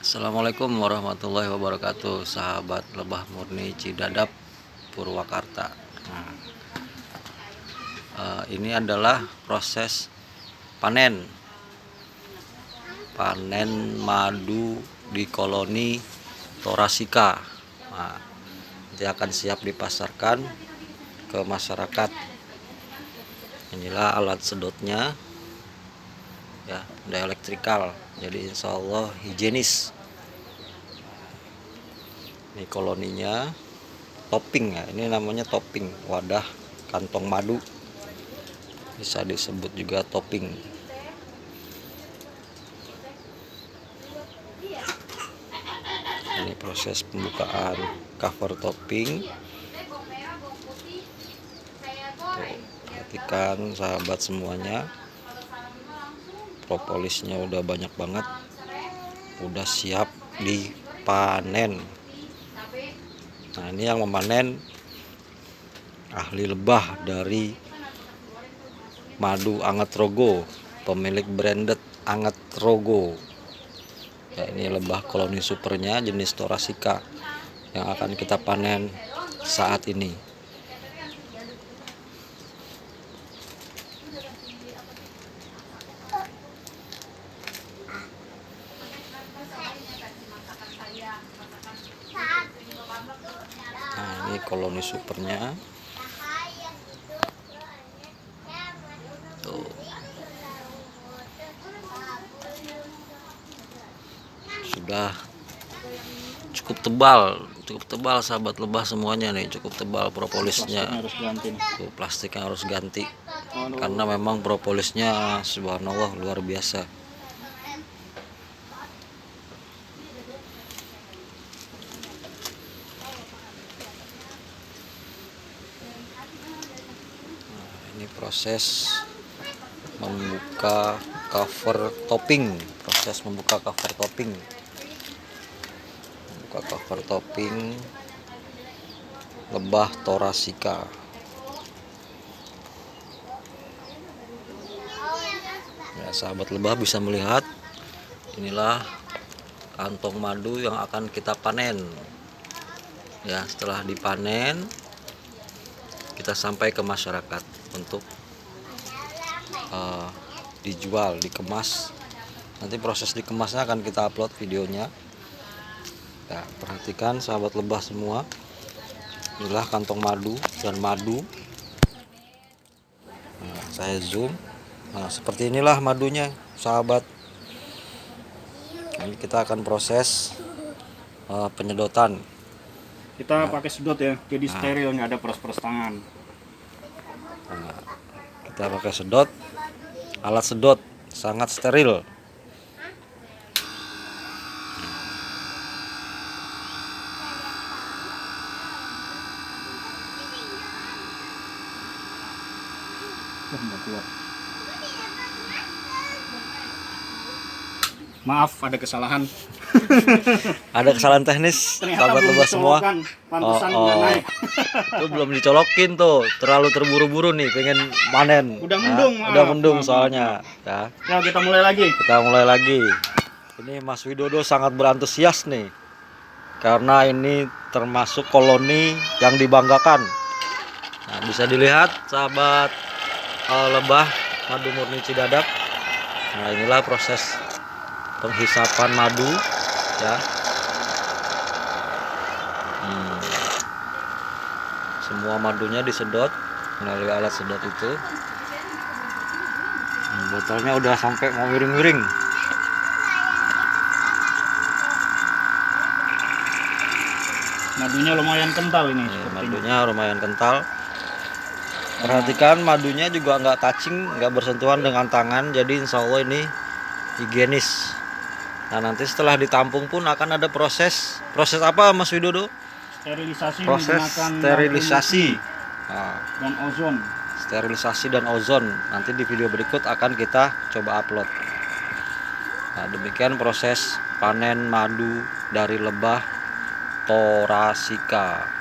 Assalamualaikum warahmatullahi wabarakatuh, sahabat lebah murni Cidadap, Purwakarta. Ini adalah proses panen madu di koloni Thoracea. Nanti akan siap dipasarkan ke masyarakat. Inilah alat sedotnya, ya, udah elektrikal, jadi insya Allah higienis. Ini koloninya, topping ya, ini namanya topping, wadah kantong madu, bisa disebut juga topping. Ini proses pembukaan cover topping. Tuh, perhatikan sahabat semuanya, propolisnya udah banyak banget, udah siap dipanen. Nah, ini yang memanen ahli lebah dari Madu Anget Rogo, pemilik branded Anget Rogo. Ya, ini lebah koloni supernya jenis Thoracea yang akan kita panen saat ini. Nah, ini koloni supernya. Tuh. Sudah cukup tebal sahabat lebah semuanya nih, cukup tebal propolisnya. Tuh, plastiknya harus ganti karena memang propolisnya subhanallah luar biasa. Ini proses membuka cover topping, membuka cover topping lebah Thoracea. Ya, sahabat lebah bisa melihat, inilah kantong madu yang akan kita panen. Ya, setelah dipanen kita sampai ke masyarakat untuk dijual, dikemas. Nanti proses dikemasnya akan kita upload videonya. Ya, perhatikan sahabat lebah semua, inilah kantong madu dan madu. Nah, saya zoom. Nah, seperti inilah madunya sahabat. Ini kita akan proses penyedotan. Kita pakai sedot ya, jadi steril, nggak ada peres-peres tangan. Nah, kita pakai sedot, alat sedot sangat steril. Maaf, ada kesalahan. Ada kesalahan teknis, sahabat lebah semua. Itu belum dicolokin tuh, terlalu terburu-buru nih, pengen panen. Udah mendung, udah mendung soalnya. Ya. Nah, kita mulai lagi. Ini Mas Widodo sangat berantusias nih, karena ini termasuk koloni yang dibanggakan. Nah, bisa dilihat sahabat lebah madu murni Cidadap. Nah, inilah proses penghisapan madu, ya. Semua madunya disedot melalui alat sedot itu. Botolnya udah sampai mau miring-miring. Madunya lumayan kental ini. Madunya lumayan kental. Perhatikan madunya juga nggak touching, nggak bersentuhan dengan tangan, jadi insya Allah ini higienis. Nah, nanti setelah ditampung pun akan ada proses apa Mas Widodo? Sterilisasi dan ozon. Sterilisasi dan ozon. Nanti di video berikut akan kita coba upload. Nah, demikian proses panen madu dari lebah Thoracea.